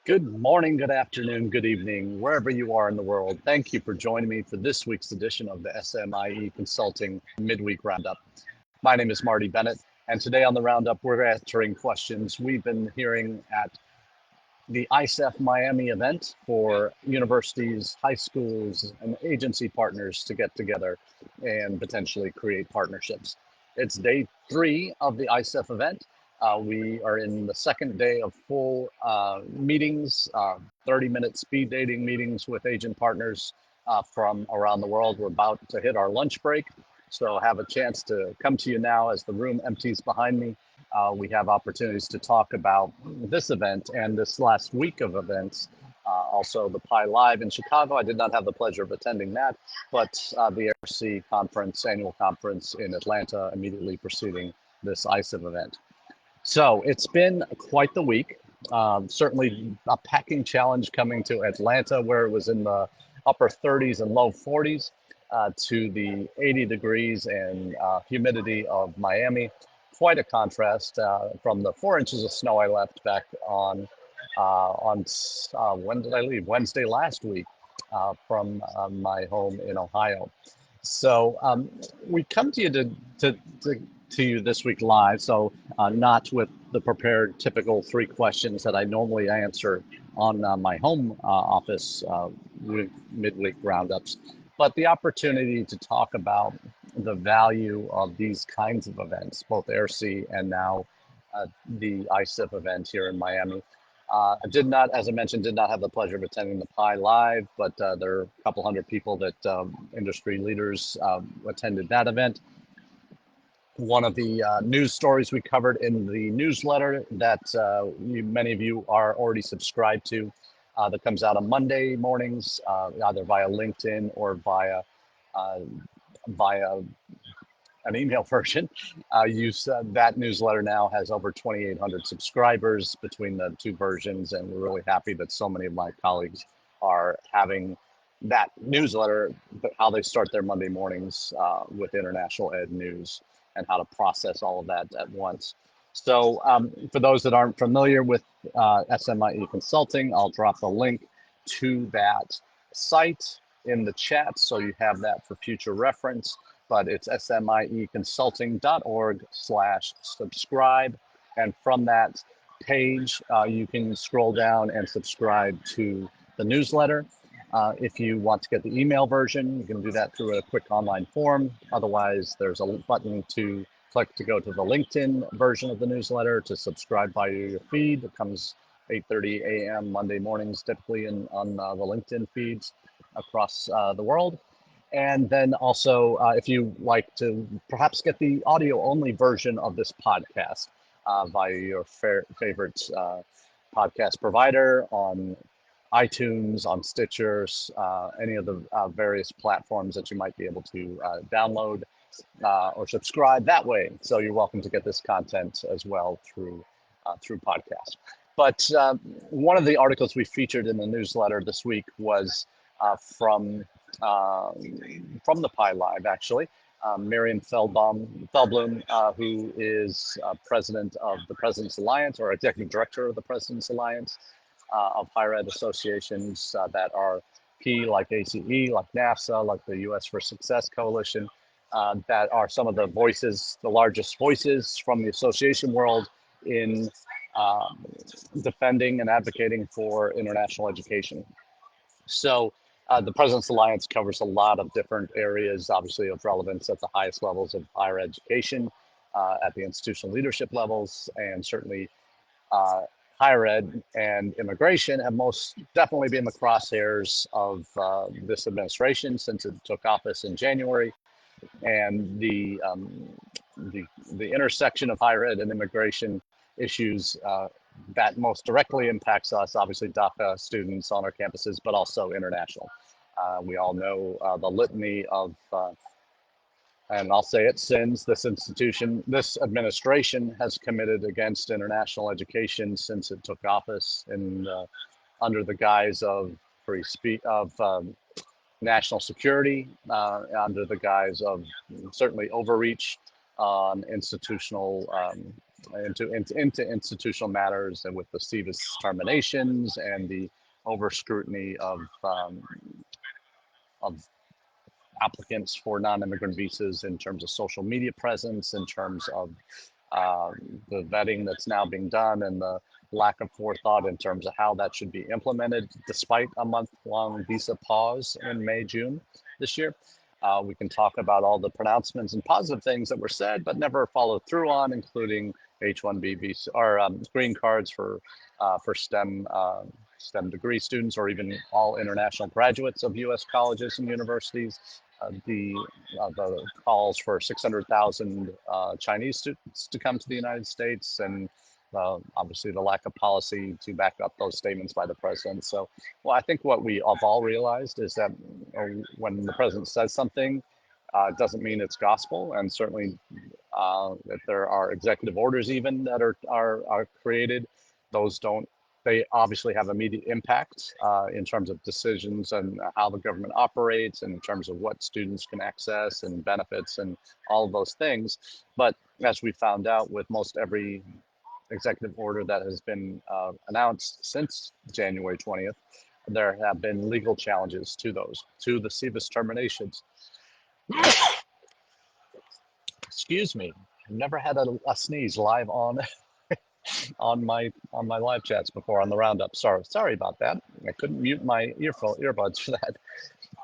Good morning, good afternoon, good evening, wherever you are in the world. Thank you for joining me for this week's edition of the SMIE Consulting Midweek Roundup. My name is Marty Bennett, and today on the Roundup, we're answering questions we've been hearing at the ICEF Miami event for universities, high schools, and agency partners to get together and potentially create partnerships. It's day 3 of the ICEF event. We are in the second day of full meetings, 30-minute speed dating meetings with agent partners from around the world. We're about to hit our lunch break, so have a chance to come to you now as the room empties behind me. We have opportunities to talk about this event and this last week of events. Also the Pi Live in Chicago. I did not have the pleasure of attending that, but the ARC conference, annual conference in Atlanta immediately preceding this ICEF event. So it's been quite the week. Certainly a packing challenge coming to Atlanta, where it was in the upper 30s and low 40s, to the 80 degrees and humidity of Miami. Quite a contrast from the 4 inches of snow I left back on when did I leave? Wednesday last week from my home in Ohio. So we come to you to you this week live, so not with the prepared typical 3 questions that I normally answer on my home office with midweek roundups, but the opportunity to talk about the value of these kinds of events, both ARC and now the ICEF event here in Miami. I did not, as I mentioned, did not have the pleasure of attending the Pi Live, but there are a couple hundred people that industry leaders attended that event. One of the news stories we covered in the newsletter that many of you are already subscribed to, that comes out on Monday mornings, either via LinkedIn or via an email version. That newsletter now has over 2,800 subscribers between the 2 versions, and we're really happy that so many of my colleagues are having that newsletter, but how they start their Monday mornings with international ed news and how to process all of that at once. So for those that aren't familiar with SMIE Consulting, I'll drop a link to that site in the chat so you have that for future reference. But it's smieconsulting.org/subscribe. And from that page, you can scroll down and subscribe to the newsletter. If you want to get the email version, you can do that through a quick online form. Otherwise, there's a button to click to go to the LinkedIn version of the newsletter to subscribe via your feed. It comes 8:30 a.m. Monday mornings, typically on the LinkedIn feeds across the world. And then also, if you like to perhaps get the audio-only version of this podcast via your favorite podcast provider on iTunes, on Stitcher, any of the various platforms that you might be able to download or subscribe that way. So you're welcome to get this content as well through podcast. But one of the articles we featured in the newsletter this week was from the Pi Live, actually. Miriam Feldblum, who is president of the President's Alliance, or executive director of the President's Alliance of higher ed associations that are key, like ACE, like NAFSA, like the US for Success Coalition, that are some of the voices, the largest voices from the association world in defending and advocating for international education. So the President's Alliance covers a lot of different areas, obviously of relevance at the highest levels of higher education, at the institutional leadership levels, and certainly higher ed and immigration have most definitely been the crosshairs of this administration since it took office in January. And the intersection of higher ed and immigration issues that most directly impacts us, obviously DACA students on our campuses, but also international. We all know the litany of, and I'll say it, sins this administration has committed against international education since it took office under the guise of free speech, of national security, under the guise of certainly overreach on institutional into institutional matters, and with the SEVIS terminations and the over scrutiny of applicants for non-immigrant visas in terms of social media presence, in terms of uh, the vetting that's now being done, and the lack of forethought in terms of how that should be implemented, despite a month-long visa pause in May, June this year. We can talk about all the pronouncements and positive things that were said, but never followed through on, including H-1B visa or green cards for STEM degree students, or even all international graduates of U.S. colleges and universities. The calls for 600,000 Chinese students to come to the United States, and obviously the lack of policy to back up those statements by the president. So, well, I think what we have all realized is that when the president says something, it doesn't mean it's gospel, and certainly if there are executive orders even that are created, those don't. They obviously have immediate impact in terms of decisions and how the government operates, and in terms of what students can access and benefits and all of those things. But as we found out with most every executive order that has been announced since January 20th, there have been legal challenges to those, to the SEVIS terminations. Excuse me, I've never had a sneeze live on my live chats before on the Roundup. Sorry about that. I couldn't mute my earbuds for that.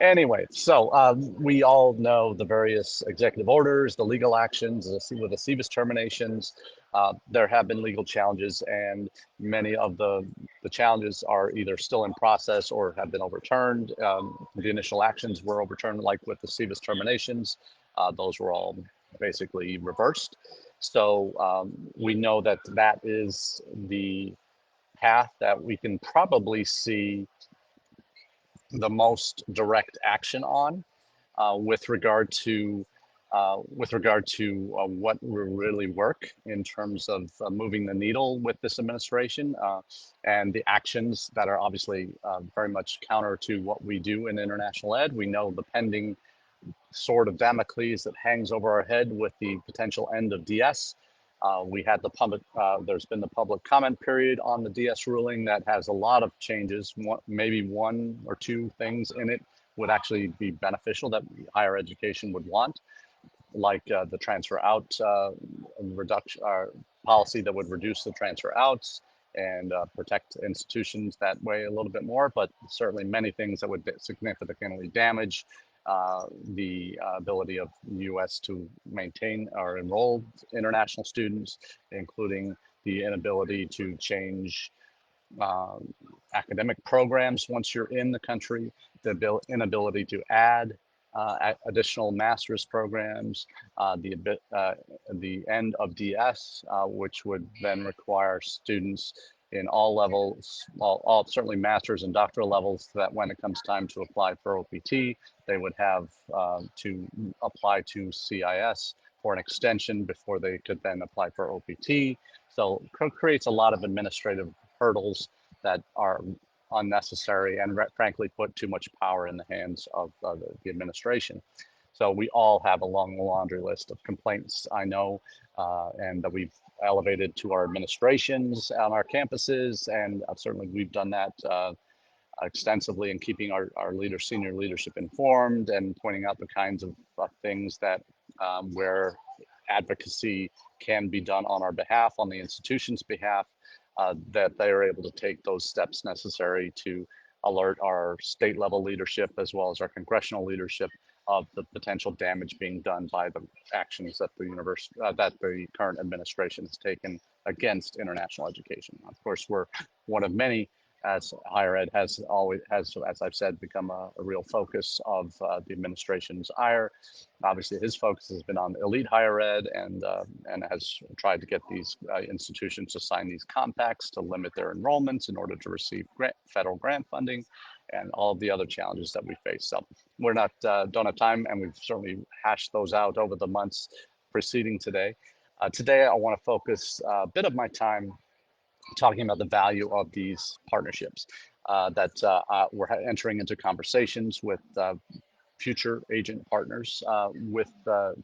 Anyway, so we all know the various executive orders, the legal actions with the SEVIS terminations. There have been legal challenges, and many of the challenges are either still in process or have been overturned. The initial actions were overturned, like with the SEVIS terminations. Those were all basically reversed. So we know that that is the path that we can probably see the most direct action on with regard to what will really work in terms of moving the needle with this administration, and the actions that are obviously very much counter to what we do in international ed. We know the pending sword of Damocles that hangs over our head with the potential end of DS. We had there's been the public comment period on the DS ruling that has a lot of changes. Maybe one or two things in it would actually be beneficial that higher education would want, like the transfer out reduction policy that would reduce the transfer outs and protect institutions that way a little bit more, but certainly many things that would significantly damage the ability of the U.S. to maintain or enroll international students, including the inability to change academic programs once you're in the country, the inability to add additional master's programs, the end of DS, which would then require students in all levels, all certainly master's and doctoral levels, that when it comes time to apply for OPT, they would have to apply to CIS for an extension before they could then apply for OPT. So it creates a lot of administrative hurdles that are unnecessary and frankly put too much power in the hands of the administration. So we all have a long laundry list of complaints, I know, and that we've elevated to our administrations on our campuses, and certainly we've done that extensively in keeping our senior leadership informed and pointing out the kinds of things that where advocacy can be done on our behalf, on the institution's behalf, that they are able to take those steps necessary to alert our state level leadership as well as our congressional leadership of the potential damage being done by the actions that that the current administration has taken against international education. Of course, we're one of many, as higher ed has, as I've said, become a real focus of the administration's ire. Obviously, his focus has been on elite higher ed, and has tried to get these institutions to sign these compacts to limit their enrollments in order to receive federal grant funding, and all of the other challenges that we face. So we're not don't have time, and we've certainly hashed those out over the months preceding today. Today, I want to focus a bit of my time talking about the value of these partnerships, that we're entering into conversations with future agent partners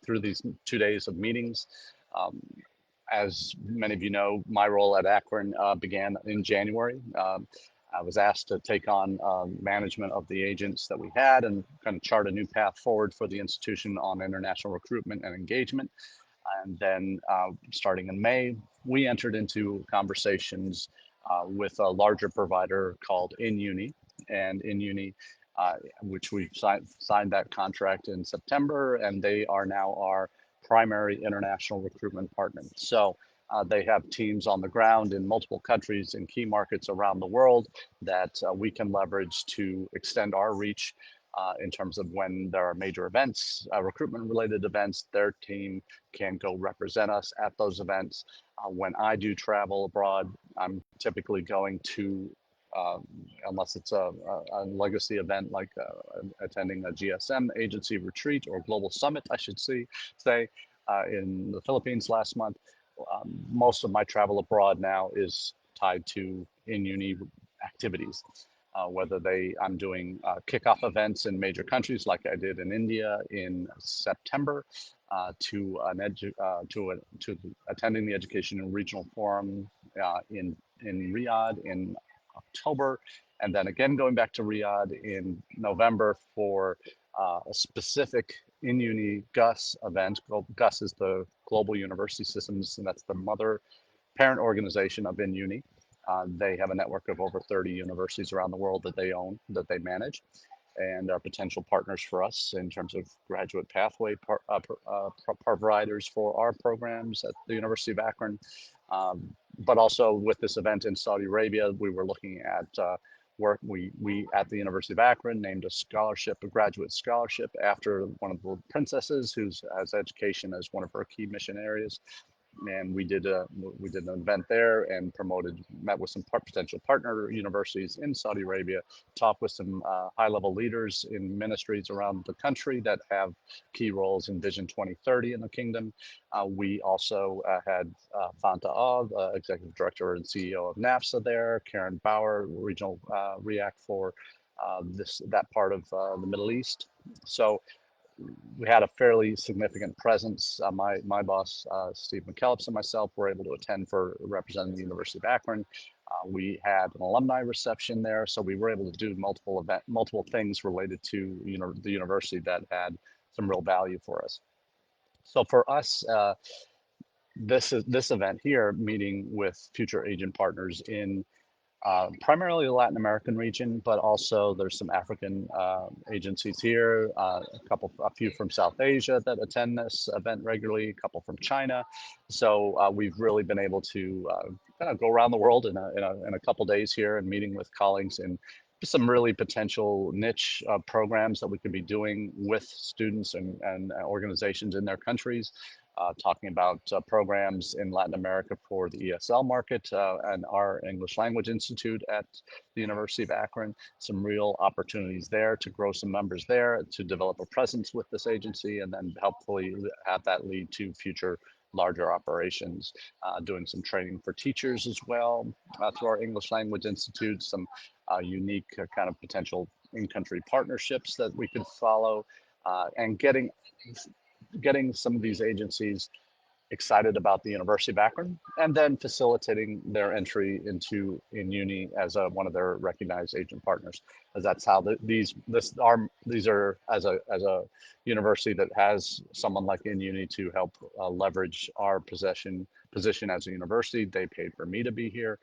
through these 2 days of meetings. As many of you know, my role at Akron began in January. I was asked to take on management of the agents that we had and kind of chart a new path forward for the institution on international recruitment and engagement. And then starting in May, we entered into conversations with a larger provider called InUni. And InUni, which we signed that contract in September, and they are now our primary international recruitment partner. So they have teams on the ground in multiple countries and key markets around the world that we can leverage to extend our reach in terms of when there are major events, recruitment related events. Their team can go represent us at those events. When I do travel abroad, I'm typically going to, unless it's a legacy event like attending a GSM agency retreat or global summit, I should say, in the Philippines last month. Most of my travel abroad now is tied to in-uni activities. Whether I'm doing kickoff events in major countries like I did in India in September, to attending the Education and Regional Forum in Riyadh in October, and then again going back to Riyadh in November for a specific in-uni GUS event. GUS is the Global University Systems, and that's the mother parent organization of InUni. They have a network of over 30 universities around the world that they own, that they manage, and are potential partners for us in terms of graduate pathway providers for our programs at the University of Akron. But also with this event in Saudi Arabia, we were looking at work. We at the University of Akron named a scholarship, a graduate scholarship, after one of the princesses who has education as one of her key mission areas. And we did an event there and met with some potential partner universities in Saudi Arabia, talked with some high-level leaders in ministries around the country that have key roles in Vision 2030 in the kingdom. We also had Fanta Al, Executive Director and CEO of NAFSA there, Karen Bauer, Regional REACT for that part of the Middle East. So we had a fairly significant presence. My boss, Steve McKellips, and myself were able to attend for representing the University of Akron. We had an alumni reception there, so we were able to do multiple things related to the university that had some real value for us. So for us, this event here, meeting with future agent partners in primarily the Latin American region, but also there's some African agencies here, a few from South Asia that attend this event regularly, a couple from China. So we've really been able to kind of go around the world in a couple days here and meeting with colleagues in some really potential niche programs that we could be doing with students and organizations in their countries. Talking about programs in Latin America for the ESL market and our English Language Institute at the University of Akron. Some real opportunities there to grow some members there, to develop a presence with this agency, and then hopefully have that lead to future larger operations. Doing some training for teachers as well through our English Language Institute, some unique kind of potential in-country partnerships that we could follow, and getting some of these agencies excited about the University of Akron, and then facilitating their entry into InUni as one of their recognized agent partners, as that's how these are as a university that has someone like InUni to help leverage our position as a university. They paid for me to be here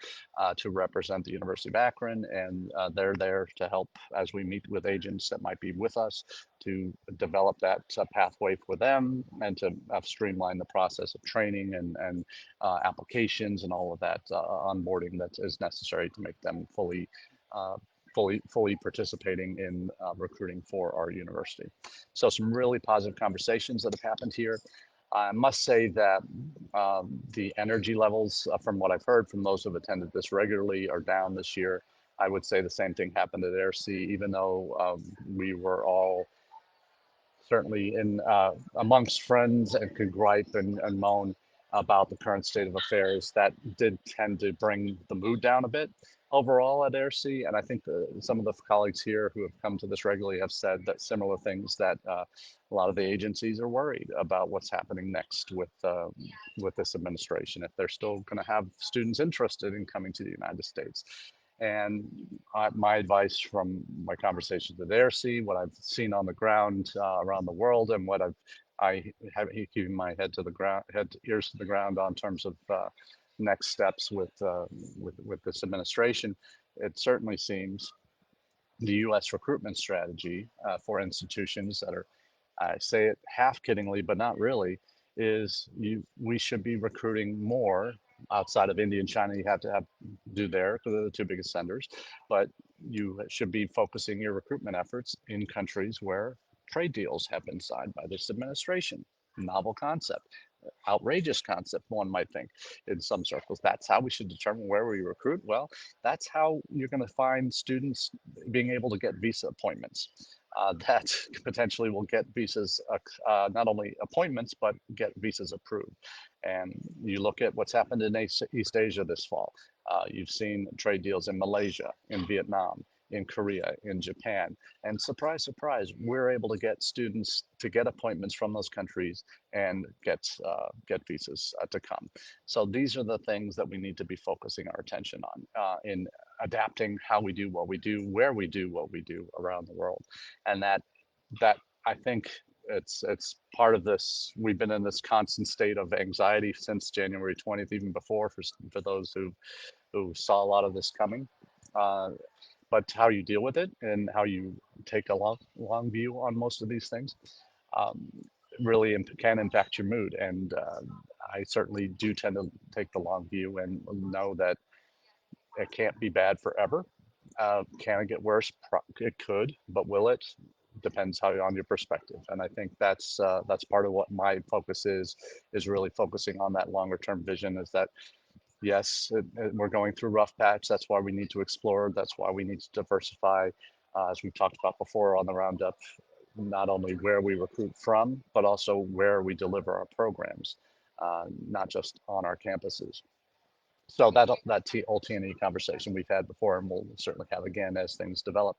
to represent the University of Akron, and they're there to help as we meet with agents that might be with us to develop that pathway for them and to streamline the process of training and applications and all of that onboarding that is necessary to make them fully participating in recruiting for our university. So some really positive conversations that have happened here. I must say that the energy levels, from what I've heard from those who have attended this regularly, are down this year. I would say the same thing happened at AIRC, even though we were all certainly in amongst friends and could gripe and moan about the current state of affairs. That did tend to bring the mood down a bit. overall at AIRC, and I think some of the colleagues here who have come to this regularly have said that similar things, that a lot of the agencies are worried about what's happening next with this administration, if they're still going to have students interested in coming to the United States. And my advice from my conversations with AIRC, what I've seen on the ground around the world, and what I have keeping my head to the ground, ears to the ground on terms of next steps with this administration, it certainly seems the U.S. recruitment strategy for institutions that are, I say it half kiddingly, but not really, is we should be recruiting more outside of India and China. You have to do there because they're the two biggest senders, but you should be focusing your recruitment efforts in countries where trade deals have been signed by this administration. Novel concept, outrageous concept, one might think in some circles. That's how we should determine where we recruit. Well, that's how you're going to find students being able to get visa appointments. That potentially will get visas, not only appointments, but get visas approved. And you look at what's happened in East Asia this fall. You've seen trade deals in Malaysia, in Vietnam, in Korea, in Japan. And surprise, surprise, we're able to get students to get appointments from those countries and get visas to come. So these are the things that we need to be focusing our attention on in adapting how we do what we do, where we do what we do around the world. And that I think it's part of this. We've been in this constant state of anxiety since January 20th, even before, for those who saw a lot of this coming. Uh, but how you deal with it and how you take a long view on most of these things um, really can impact your mood. And I certainly do tend to take the long view and know that it can't be bad forever. Can it get worse? It could, but will it? Depends how on your perspective. And I think that's part of what my focus is really focusing on that longer term vision. Is that yes, we're going through rough patch. That's why we need to explore. That's why we need to diversify, as we've talked about before on the Roundup, not only where we recruit from, but also where we deliver our programs, not just on our campuses. So that OT&E conversation we've had before, and we'll certainly have again as things develop.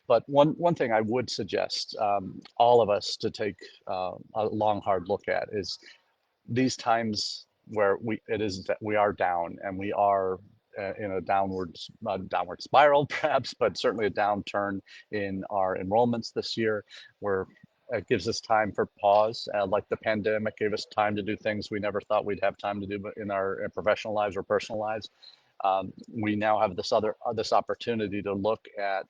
But one thing I would suggest all of us to take a long, hard look at is these times where it is that we are down and we are in a downward spiral perhaps, but certainly a downturn in our enrollments this year, where it gives us time for pause, like the pandemic gave us time to do things we never thought we'd have time to do in our professional lives or personal lives. We now have this opportunity to look at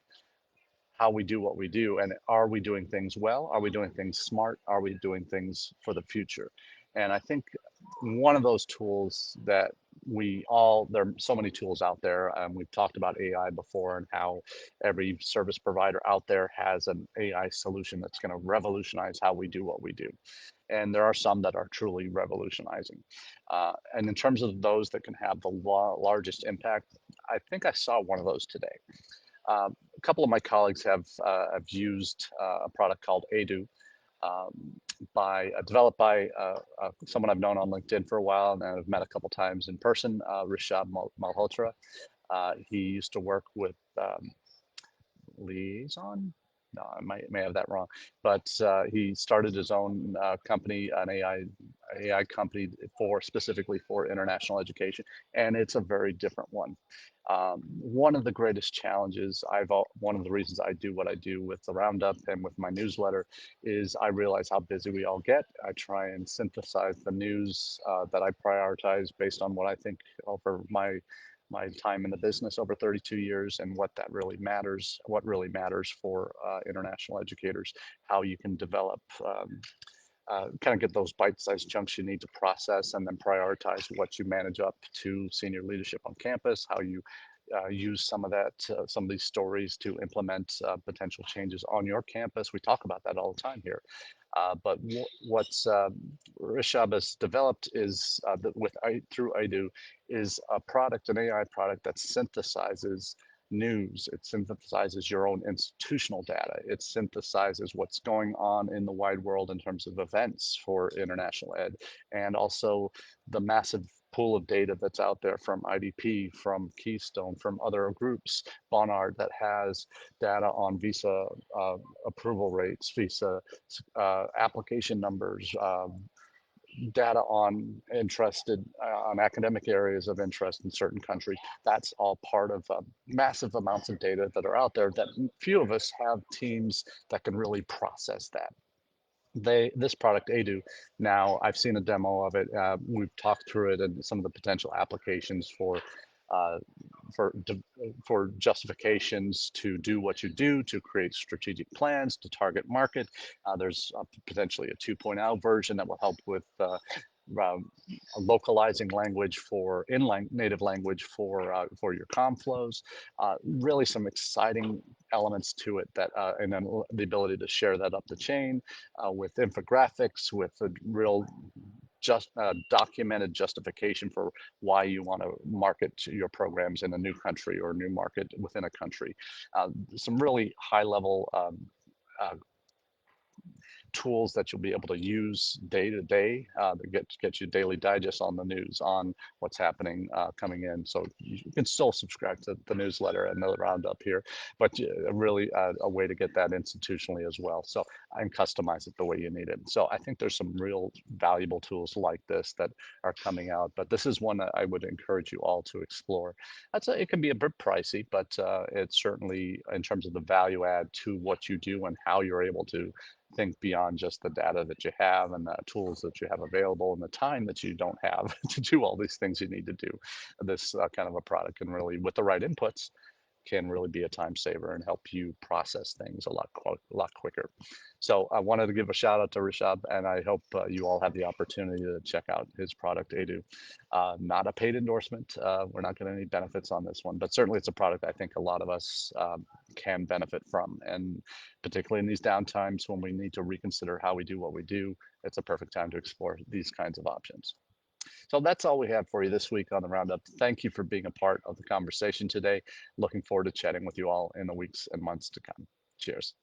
how we do what we do, and are we doing things well? Are we doing things smart? Are we doing things for the future? And I think one of those tools that there are so many tools out there. We've talked about AI before, and how every service provider out there has an AI solution that's going to revolutionize how we do what we do. And there are some that are truly revolutionizing. And in terms of those that can have the largest impact, I think I saw one of those today. A couple of my colleagues have used a product called AIDO, um, developed by someone I've known on LinkedIn for a while, and I've met a couple times in person, Rishab Malhotra. He used to work with Liaison. No, I may have that wrong, but he started his own company, an AI company specifically for international education, and it's a very different one. One of the greatest challenges one of the reasons I do what I do with the Roundup and with my newsletter is I realize how busy we all get. I try and synthesize the news that I prioritize based on what I think over my time in the business over 32 years, and what really matters for international educators, how you can develop, kind of get those bite-sized chunks you need to process, and then prioritize what you manage up to senior leadership on campus, how you use some of these stories to implement potential changes on your campus. We talk about that all the time here. But what's Rishab has developed is through AIDO is an AI product that synthesizes news. It synthesizes your own institutional data. It synthesizes what's going on in the wide world in terms of events for international ed, and also the massive pool of data that's out there from IDP, from Keystone, from other groups, Bonard, that has data on visa approval rates, visa application numbers, data on on academic areas of interest in certain countries. That's all part of massive amounts of data that are out there that few of us have teams that can really process that. This product AIDO, now I've seen a demo of it. We've talked through it and some of the potential applications uh, for for justifications to do what you do, to create strategic plans, to target market. There's potentially a 2.0 version that will help with localizing language for native language for your com flows. Really some exciting elements to it, that and then the ability to share that up the chain with infographics, with a real documented justification for why you want to market your programs in a new country or a new market within a country. Some really high level tools that you'll be able to use day to day to get you daily digest on the news, on what's happening coming in. So you can still subscribe to the newsletter and the Roundup here, but really a way to get that institutionally as well. So and customize it the way you need it. So I think there's some real valuable tools like this that are coming out, but this is one that I would encourage you all to explore. It can be a bit pricey, but it's certainly, in terms of the value add to what you do and how you're able to think beyond just the data that you have and the tools that you have available and the time that you don't have to do all these things you need to do. This kind of a product can really, with the right inputs, can really be a time saver and help you process things a lot quicker. So I wanted to give a shout out to Rishab, and I hope you all have the opportunity to check out his product, AIDO. Not a paid endorsement. We're not getting any benefits on this one, but certainly it's a product I think a lot of us can benefit from. And particularly in these downtimes when we need to reconsider how we do what we do, it's a perfect time to explore these kinds of options. So that's all we have for you this week on the Roundup. Thank you for being a part of the conversation today. Looking forward to chatting with you all in the weeks and months to come. Cheers.